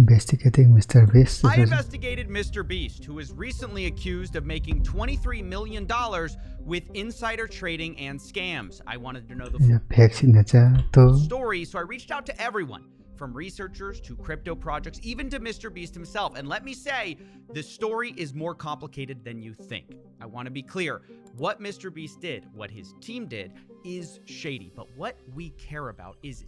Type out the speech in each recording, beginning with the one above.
Investigating MrBeast. I investigated MrBeast, who is recently accused of making $23 million with insider trading and scams. I wanted to know the full story, so I reached out to everyone, from researchers to crypto projects, even to MrBeast himself. And let me say, the story is more complicated than you think. I want to be clear. What MrBeast did, what his team did, is shady. But what we care about is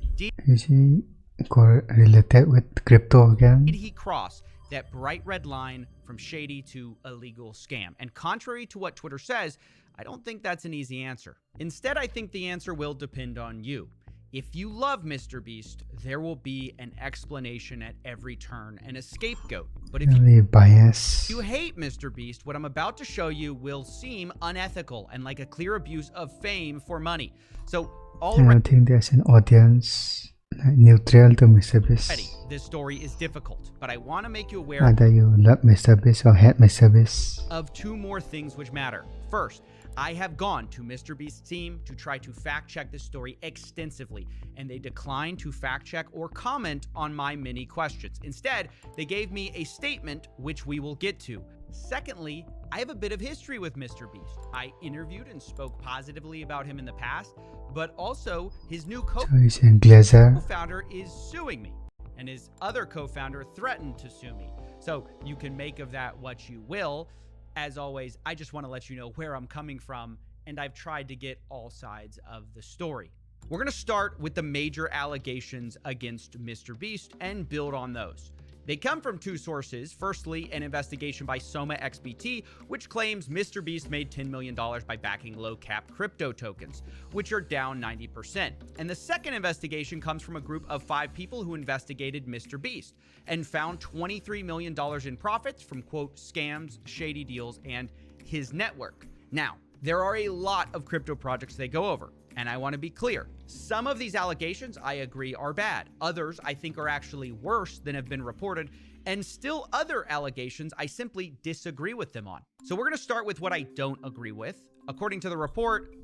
related with crypto again. Did he cross that bright red line from shady to illegal scam? And contrary to what Twitter says, I don't think that's an easy answer. Instead, I think the answer will depend on you. If you love MrBeast, there will be an explanation at every turn and a scapegoat. But if you hate MrBeast, what I'm about to show you will seem unethical and like a clear abuse of fame for money. So I think there's an audience neutral to MrBeast. This story is difficult, but I want to make you aware whether you love MrBeast or hate MrBeast of two more things which matter. First, I have gone to MrBeast's team to try to fact check this story extensively, and they declined to fact check or comment on my many questions. Instead, they gave me a statement which we will get to. Secondly, I have a bit of history with MrBeast. I interviewed and spoke positively about him in the past, but also his new co-founder is suing me, and his other co-founder threatened to sue me. So you can make of that what you will. As always, I just want to let you know where I'm coming from, and I've tried to get all sides of the story. We're going to start with the major allegations against MrBeast and build on those. They come from two sources. Firstly, an investigation by Soma XBT, which claims MrBeast made $10 million by backing low-cap crypto tokens, which are down 90%. And the second investigation comes from a group of 5 people who investigated MrBeast and found $23 million in profits from, quote, scams, shady deals, and his network. Now, there are a lot of crypto projects they go over, and I want to be clear. Some of these allegations I agree are bad. Others I think are actually worse than have been reported. And still other allegations I simply disagree with them on. So we're going to start with what I don't agree with. According to the report,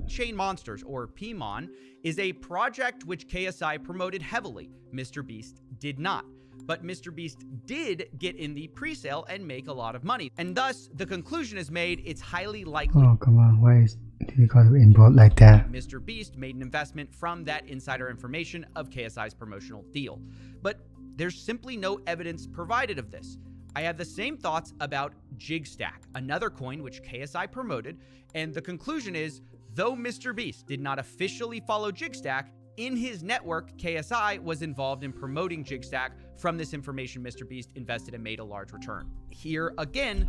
Chain Monsters, or PMON, is a project which KSI promoted heavily. MrBeast did not. But MrBeast did get in the pre-sale and make a lot of money. And thus, the conclusion is made, it's highly likely. Oh, come on. Why is he got involved like that? MrBeast made an investment from that insider information of KSI's promotional deal. But there's simply no evidence provided of this. I have the same thoughts about JigStack, another coin which KSI promoted. And the conclusion is, though MrBeast did not officially follow JigStack, in his network, KSI was involved in promoting JigStack. From this information, MrBeast invested and made a large return. Here again,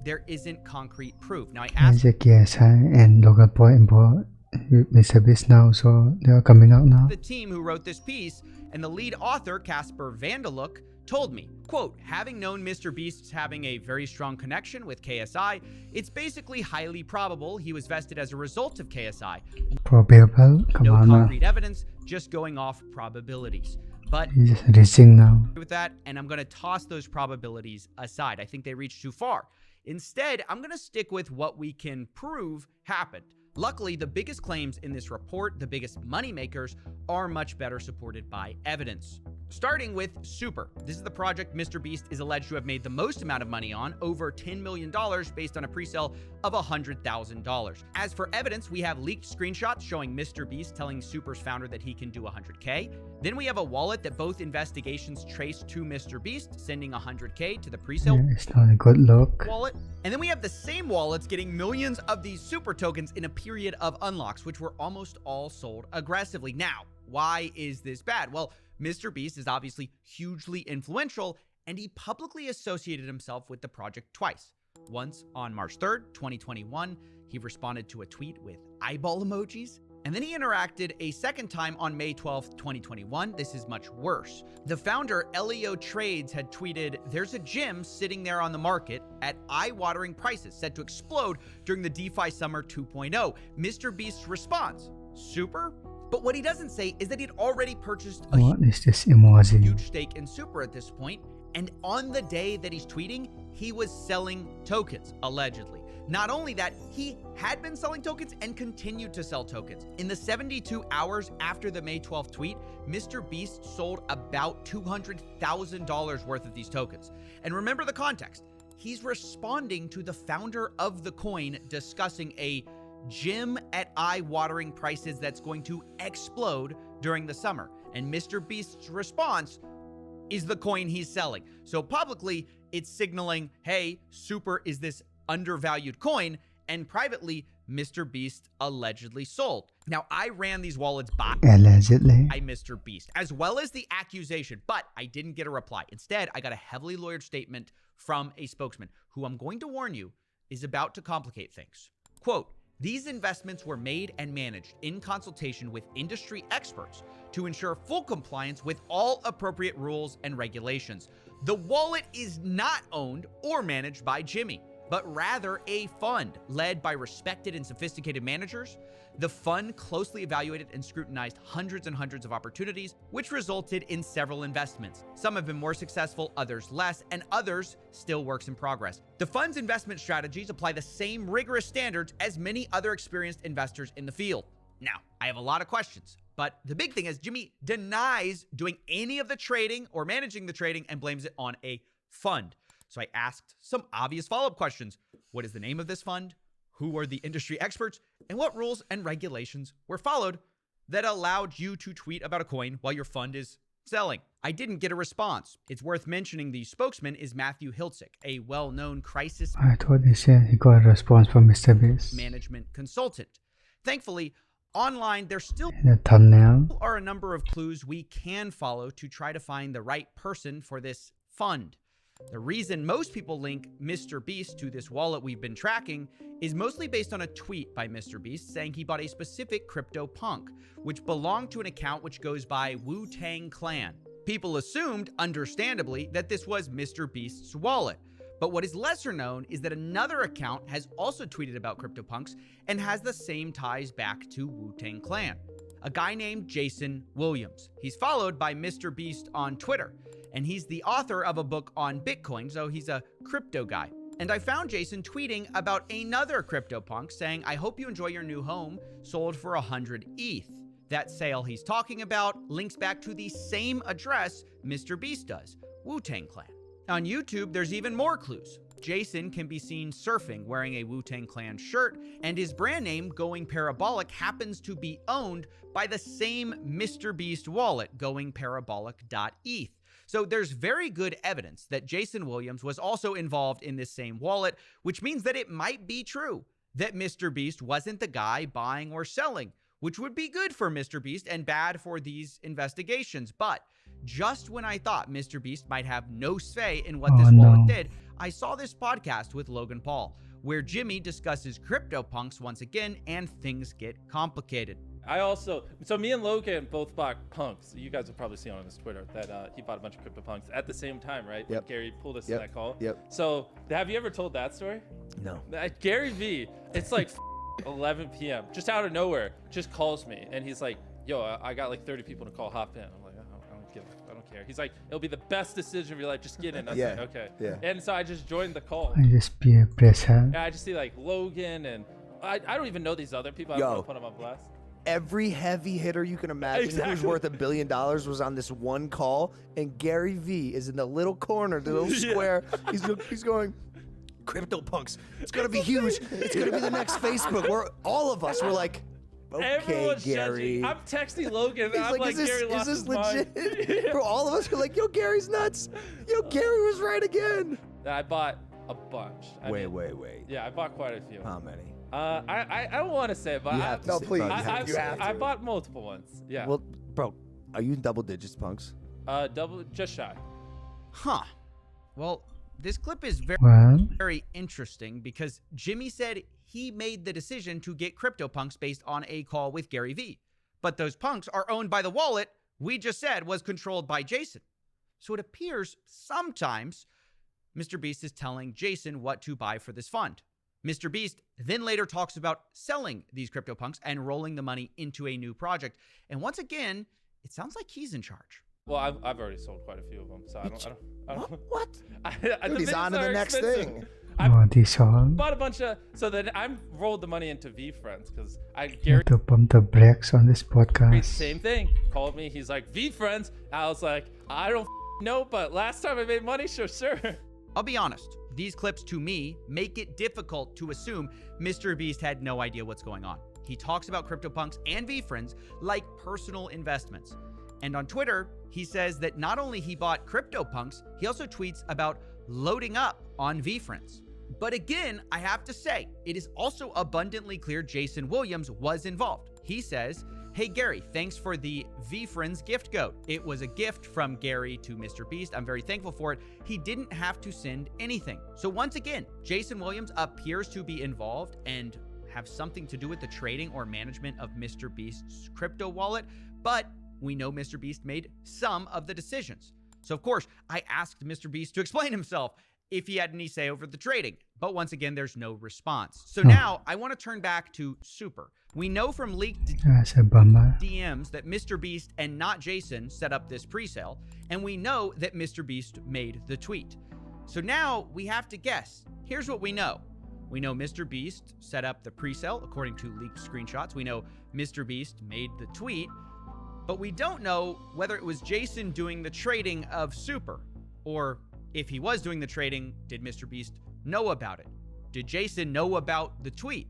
there isn't concrete proof. Now I asked KSI and Logan Paul involved with MrBeast now, so they are coming out now. The team who wrote this piece, and the lead author, Casper Vanderlook, told me, quote, having known MrBeast's having a very strong connection with KSI, it's basically highly probable he was vested as a result of KSI. Probable? No concrete evidence, just going off probabilities. But he's just racing now. With that, and I'm going to toss those probabilities aside. I think they reach too far. Instead, I'm going to stick with what we can prove happened. Luckily, the biggest claims in this report, the biggest money makers, are much better supported by evidence. Starting with Super. This is the project MrBeast is alleged to have made the most amount of money on, over $10 million based on a pre-sale of $100,000. As for evidence, we have leaked screenshots showing MrBeast telling Super's founder that he can do $100K. Then we have a wallet that both investigations trace to MrBeast, sending $100K to the pre-sale it's not a good look. wallet. And then we have the same wallets getting millions of these Super tokens in a period of unlocks, which were almost all sold aggressively. Now, why is this bad? Well, MrBeast is obviously hugely influential, and he publicly associated himself with the project twice. Once on March 3rd, 2021, he responded to a tweet with eyeball emojis. And then he interacted a second time on May 12th, 2021. This is much worse. The founder, Elio Trades, had tweeted, there's a gem sitting there on the market at eye-watering prices set to explode during the DeFi Summer 2.0. MrBeast's response, Super? But what he doesn't say is that he'd already purchased a huge stake in Super at this point, and on the day that he's tweeting, he was selling tokens, allegedly. Not only that, he had been selling tokens and continued to sell tokens. In the 72 hours after the May 12th tweet, MrBeast sold about $200,000 worth of these tokens. And remember the context. He's responding to the founder of the coin discussing a gym at eye-watering prices that's going to explode during the summer. And MrBeast's response is the coin he's selling. So publicly, it's signaling, hey, Super is this undervalued coin, and privately, MrBeast allegedly sold. Now, I ran these wallets by MrBeast, as well as the accusation, but I didn't get a reply. Instead, I got a heavily lawyered statement from a spokesman, who I'm going to warn you is about to complicate things. Quote, these investments were made and managed in consultation with industry experts to ensure full compliance with all appropriate rules and regulations. The wallet is not owned or managed by Jimmy, but rather a fund led by respected and sophisticated managers. The fund closely evaluated and scrutinized hundreds and hundreds of opportunities, which resulted in several investments. Some have been more successful, others less, and others still works in progress. The fund's investment strategies apply the same rigorous standards as many other experienced investors in the field. Now, I have a lot of questions, but the big thing is Jimmy denies doing any of the trading or managing the trading and blames it on a fund. So I asked some obvious follow-up questions. What is the name of this fund? Who are the industry experts? And what rules and regulations were followed that allowed you to tweet about a coin while your fund is selling? I didn't get a response. It's worth mentioning the spokesman is Matthew Hiltzik, a well-known crisis I thought they said he got a response from MrBeast. management consultant. Thankfully, online, there still The thumbnail. are a number of clues we can follow to try to find the right person for this fund. The reason most people link MrBeast to this wallet we've been tracking is mostly based on a tweet by MrBeast saying he bought a specific CryptoPunk, which belonged to an account which goes by Wu-Tang Clan. People assumed, understandably, that this was MrBeast's wallet. But what is lesser known is that another account has also tweeted about CryptoPunks and has the same ties back to Wu-Tang Clan. A guy named Jason Williams. He's followed by MrBeast on Twitter, and he's the author of a book on Bitcoin, so he's a crypto guy. And I found Jason tweeting about another CryptoPunk saying, I hope you enjoy your new home, sold for 100 ETH. That sale he's talking about links back to the same address MrBeast does, Wu-Tang Clan. On YouTube, there's even more clues. Jason can be seen surfing wearing a Wu-Tang Clan shirt, and his brand name, Going Parabolic, happens to be owned by the same MrBeast wallet, goingparabolic.eth. So there's very good evidence that Jason Williams was also involved in this same wallet, which means that it might be true that MrBeast wasn't the guy buying or selling, which would be good for MrBeast and bad for these investigations. But just when I thought MrBeast might have no say in what this wallet did, I saw this podcast with Logan Paul, where Jimmy discusses CryptoPunks once again and things get complicated. So me and Logan both bought punks. You guys have probably seen on his Twitter that he bought a bunch of CryptoPunks at the same time, right? Yep. Gary pulled us in that call. Yep. So have you ever told that story? No. Gary V, it's like 11 p.m. just out of nowhere, just calls me and he's like, yo, I got like 30 people to call, hop in. I'm like, I don't care. He's like, it'll be the best decision of your life. Just get in. I was like, okay. Yeah. And so I just joined the call. I just be a press head. Yeah, I just see like Logan and I don't even know these other people. I don't want to put them on blast. Every heavy hitter you can imagine who's worth $1 billion was on this one call, and Gary V is in the little corner, the little square. He's going, CryptoPunks. It's gonna be huge. It's gonna be the next Facebook. All of us were like, okay, Everyone's Gary. Judging. I'm texting Logan. And He's I'm like, Gary lost is his this legit? mind. For all of us, we're like, yo, Gary's nuts. Yo, Gary was right again. I bought a bunch. Wait. Yeah, I bought quite a few. How many? I don't want to say it, but You have to say, please. bro, you have to. I bought multiple ones. Yeah. Well, bro, are you in double digits, Punks? Just shy. Huh. Well, this clip is very interesting because Jimmy said he made the decision to get CryptoPunks based on a call with Gary V. But those punks are owned by the wallet we just said was controlled by Jason. So it appears sometimes MrBeast is telling Jason what to buy for this fund. MrBeast then later talks about selling these CryptoPunks and rolling the money into a new project. And once again, it sounds like he's in charge. Well, I've already sold quite a few of them, so I don't. What? Dude, he's on to the next thing. I these all bought a bunch of. So then I rolled the money into VFriends because to pump the brakes on this podcast. same thing. Called me. He's like, VFriends. I was like, I don't know, but last time I made money, sure. I'll be honest, these clips to me make it difficult to assume MrBeast had no idea what's going on. He talks about CryptoPunks and VFriends like personal investments. And on Twitter, he says that not only he bought CryptoPunks, he also tweets about loading up on VFriends. But again, I have to say, it is also abundantly clear Jason Williams was involved. He says, "Hey Gary, thanks for the VFriends gift code. It was a gift from Gary to MrBeast. I'm very thankful for it. He didn't have to send anything." So once again, Jason Williams appears to be involved and have something to do with the trading or management of MrBeast's crypto wallet, but we know MrBeast made some of the decisions. So of course, I asked MrBeast to explain himself if he had any say over the trading, but once again, there's no response. So now I want to turn back to Super. We know from leaked DMs that MrBeast and not Jason set up this presale, and we know that MrBeast made the tweet. So now we have to guess. Here's what we know. We know MrBeast set up the presale according to leaked screenshots. We know MrBeast made the tweet, but we don't know whether it was Jason doing the trading of Super, or if he was doing the trading, did MrBeast know about it? Did Jason know about the tweet?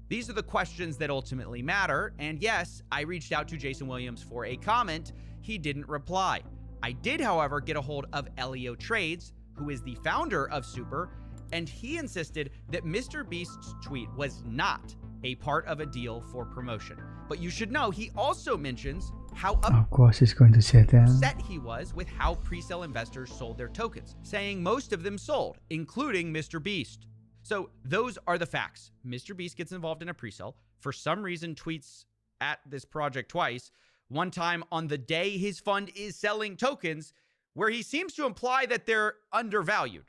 These are the questions that ultimately matter. And yes, I reached out to Jason Williams for a comment. He didn't reply. I did, however, get a hold of Elio Trades, who is the founder of Super, and he insisted that MrBeast's tweet was not a part of a deal for promotion. But you should know, he also mentions how of course he's going to say that. upset he was with how presale investors sold their tokens, saying most of them sold, including MrBeast. So those are the facts. MrBeast gets involved in a presale, for some reason tweets at this project twice, one time on the day his fund is selling tokens, where he seems to imply that they're undervalued.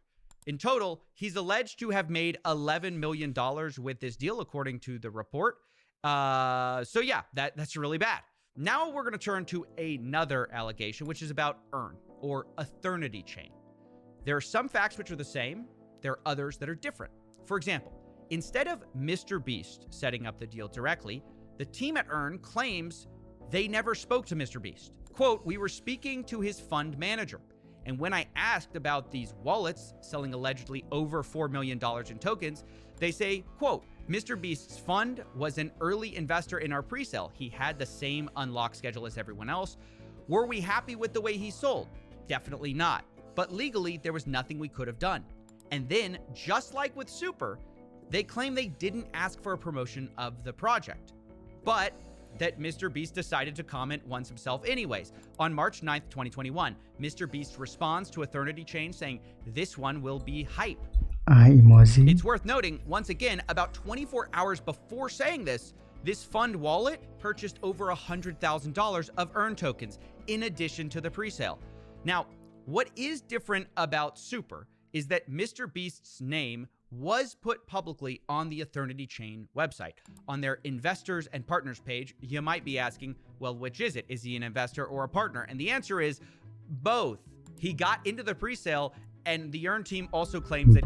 In total, he's alleged to have made $11 million with this deal, according to the report. So yeah, that's really bad. Now we're going to turn to another allegation, which is about Earn, or Eternity Chain. There are some facts which are the same. There are others that are different. For example, instead of MrBeast setting up the deal directly, the team at Earn claims they never spoke to MrBeast. Quote, "We were speaking to his fund manager. And when I asked about these wallets selling allegedly over $4 million in tokens, they say, quote, MrBeast's fund was an early investor in our presale. He had the same unlock schedule as everyone else. Were we happy with the way he sold? Definitely not. But legally, there was nothing we could have done." And then, just like with Super, they claim they didn't ask for a promotion of the project, but that MrBeast decided to comment once himself anyways. On March 9th, 2021, MrBeast responds to Eternity Chain saying, "This one will be hype." Emoji. It's worth noting, once again, about 24 hours before saying this fund wallet purchased over $100,000 of Earn tokens in addition to the presale. Now, what is different about Super is that MrBeast's name was put publicly on the Eternity Chain website. On their investors and partners page, you might be asking, well, which is it? Is he an investor or a partner? And the answer is both. He got into the presale, and the Earn team also claims that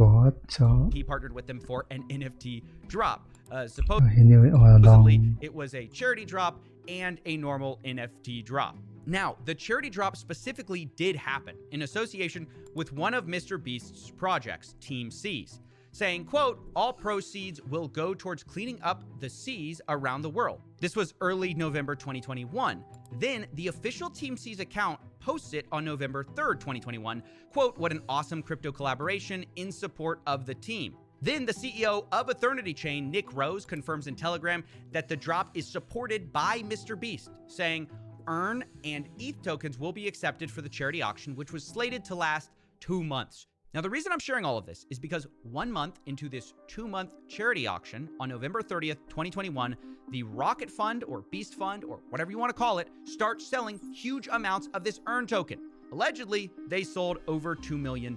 he partnered with them for an NFT drop. He knew it all Supposedly, along. it was a charity drop and a normal NFT drop. Now, the charity drop specifically did happen in association with one of MrBeast's projects, Team Seas, saying, quote, "All proceeds will go towards cleaning up the seas around the world." This was early November 2021. Then the official Team Seas account posts it on November 3rd, 2021, quote, "What an awesome crypto collaboration in support of the team." Then the CEO of Eternity Chain, Nick Rose, confirms in Telegram that the drop is supported by MrBeast, saying, Earn and ETH tokens will be accepted for the charity auction, which was slated to last 2 months. Now, the reason I'm sharing all of this is because 1 month into this 2-month charity auction on November 30th, 2021, the Rocket Fund or Beast Fund or whatever you want to call it starts selling huge amounts of this Earn token. Allegedly, they sold over $2 million,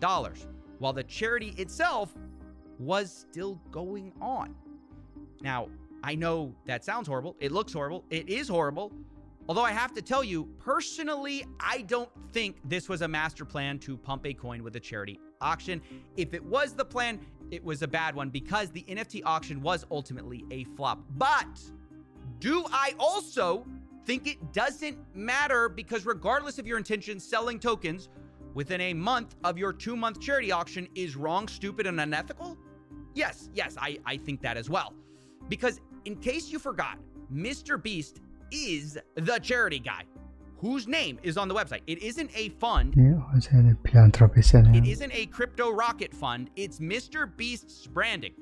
while the charity itself was still going on. Now, I know that sounds horrible. It looks horrible. It is horrible. Although I have to tell you, personally, I don't think this was a master plan to pump a coin with a charity auction. If it was the plan, it was a bad one because the NFT auction was ultimately a flop. But do I also think it doesn't matter because regardless of your intentions, selling tokens within a month of your 2-month charity auction is wrong, stupid, and unethical? Yes, I think that as well. Because in case you forgot, MrBeast is the charity guy whose name is on the website. It isn't a fund. It isn't a crypto rocket fund. It's MrBeast's branding.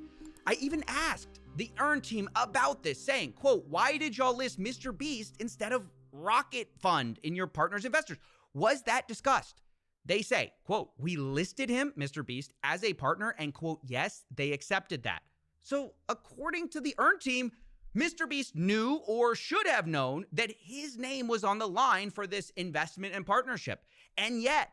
I even asked the Earn team about this, saying, quote, why did y'all list MrBeast instead of Rocket Fund in your partners' investors? Was that discussed? They say, quote, we listed him, MrBeast, as a partner, and quote, yes, they accepted that. So according to the Earn team, MrBeast knew or should have known that his name was on the line for this investment and partnership. And yet,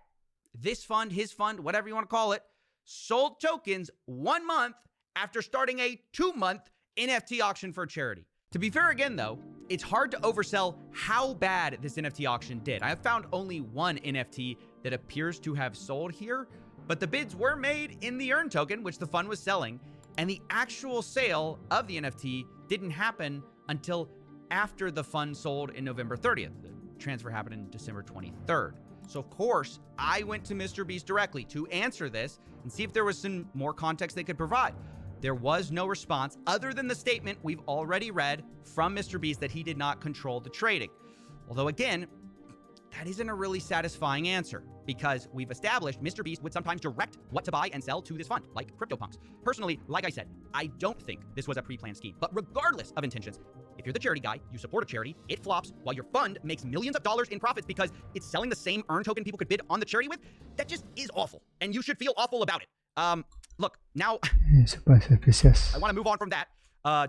this fund, his fund, whatever you want to call it, sold tokens 1 month after starting a 2-month NFT auction for charity. To be fair again, though, it's hard to oversell how bad this NFT auction did. I have found only one NFT that appears to have sold here, but the bids were made in the Earn token, which the fund was selling, and the actual sale of the NFT didn't happen until after the fund sold in November 30th. The transfer happened in December 23rd. So of course, I went to MrBeast directly to answer this and see if there was some more context they could provide. There was no response other than the statement we've already read from MrBeast that he did not control the trading. Although again, that isn't a really satisfying answer because we've established MrBeast would sometimes direct what to buy and sell to this fund, like CryptoPunks. Personally, like I said, I don't think this was a pre-planned scheme, but regardless of intentions, if you're the charity guy, you support a charity, it flops while your fund makes millions of dollars in profits because it's selling the same Earn token people could bid on the charity with, that just is awful. And you should feel awful about it. Look, now I want to move on from that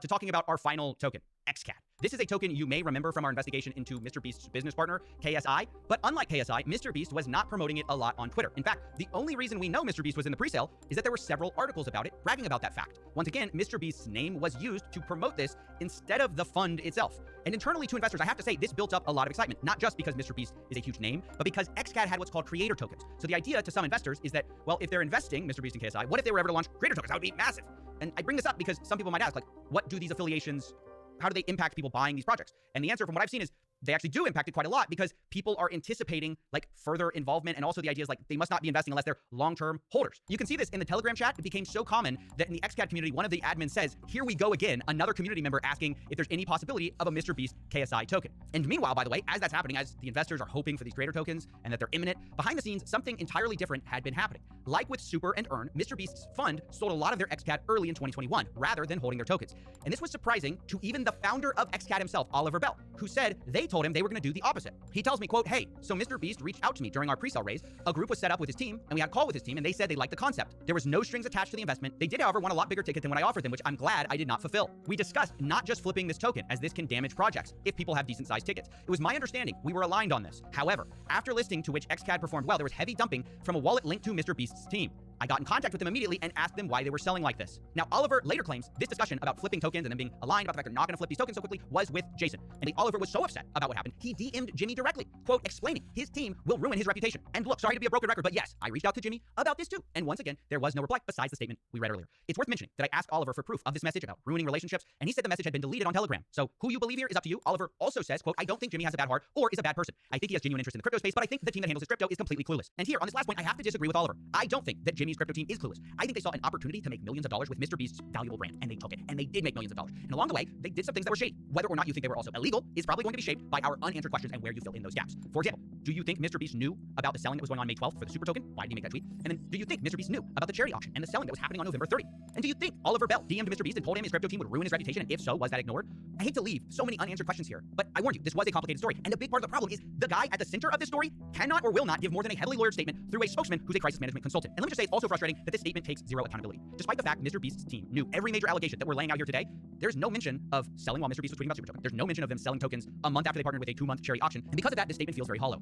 to talking about our final token, XCAD. This is a token you may remember from our investigation into MrBeast's business partner, KSI, but unlike KSI, MrBeast was not promoting it a lot on Twitter. In fact, the only reason we know MrBeast was in the presale is that there were several articles about it bragging about that fact. Once again, MrBeast's name was used to promote this instead of the fund itself. And internally to investors, I have to say, this built up a lot of excitement, not just because MrBeast is a huge name, but because XCAD had what's called creator tokens. So the idea to some investors is that, well, if they're investing MrBeast and KSI, what if they were ever to launch creator tokens? That would be massive. And I bring this up because some people might ask, like, what do these affiliations, how do they impact people buying these projects? And the answer from what I've seen is they actually do impact it quite a lot because people are anticipating like further involvement. And also the idea is like they must not be investing unless they're long-term holders. You can see this in the Telegram chat. It became so common that in the XCAD community, one of the admins says, here we go again, another community member asking if there's any possibility of a MrBeast KSI token. And meanwhile, by the way, as that's happening, as the investors are hoping for these creator tokens and that they're imminent, behind the scenes, something entirely different had been happening. Like with Super and Earn, MrBeast's fund sold a lot of their XCAD early in 2021 rather than holding their tokens. And this was surprising to even the founder of XCAD himself, Oliver Bell, who said they told him they were going to do the opposite. He tells me, quote, hey, so MrBeast reached out to me during our pre-sale raise. A group was set up with his team and we had a call with his team and they said they liked the concept. There was no strings attached to the investment. They did, however, want a lot bigger ticket than what I offered them, which I'm glad I did not fulfill. We discussed not just flipping this token as this can damage projects if people have decent sized tickets. It was my understanding we were aligned on this. However, after listening to which XCAD performed well, there was heavy dumping from a wallet linked to MrBeast's team. I got in contact with them immediately and asked them why they were selling like this. Now, Oliver later claims this discussion about flipping tokens and them being aligned about the fact they're not going to flip these tokens so quickly was with Jason. And Oliver was so upset about what happened, he DM'd Jimmy directly, quote, explaining his team will ruin his reputation. And look, sorry to be a broken record, but yes, I reached out to Jimmy about this too. And once again, there was no reply besides the statement we read earlier. It's worth mentioning that I asked Oliver for proof of this message about ruining relationships, and he said the message had been deleted on Telegram. So who you believe here is up to you. Oliver also says, quote, I don't think Jimmy has a bad heart or is a bad person. I think he has genuine interest in the crypto space, but I think the team that handles his crypto is completely clueless. And here, on this last point, I have to disagree with Oliver. I don't think that Jimmy's crypto team is clueless. I think they saw an opportunity to make millions of dollars with MrBeast's valuable brand, and they took it, and they did make millions of dollars. And along the way, they did some things that were shady. Whether or not you think they were also illegal is probably going to be shaped by our unanswered questions and where you fill in those gaps. For example, do you think MrBeast knew about the selling that was going on May 12th for the Super token? Why did he make that tweet? And then, do you think MrBeast knew about the charity auction and the selling that was happening on November 30th? And do you think Oliver Bell DM'd MrBeast and told him his crypto team would ruin his reputation? And if so, was that ignored? I hate to leave so many unanswered questions here, but I warned you, this was a complicated story. And a big part of the problem is the guy at the center of this story cannot or will not give more than a heavily lawyered statement through a spokesman who's a crisis management consultant. And let me just say, it's also frustrating that this statement takes zero accountability. Despite the fact MrBeast's team knew every major allegation that we're laying out here today, there's no mention of selling while MrBeast was tweeting about Super token. There's no mention of them selling tokens a month after they partnered with a 2-month charity auction. And because of that, this statement feels very hollow.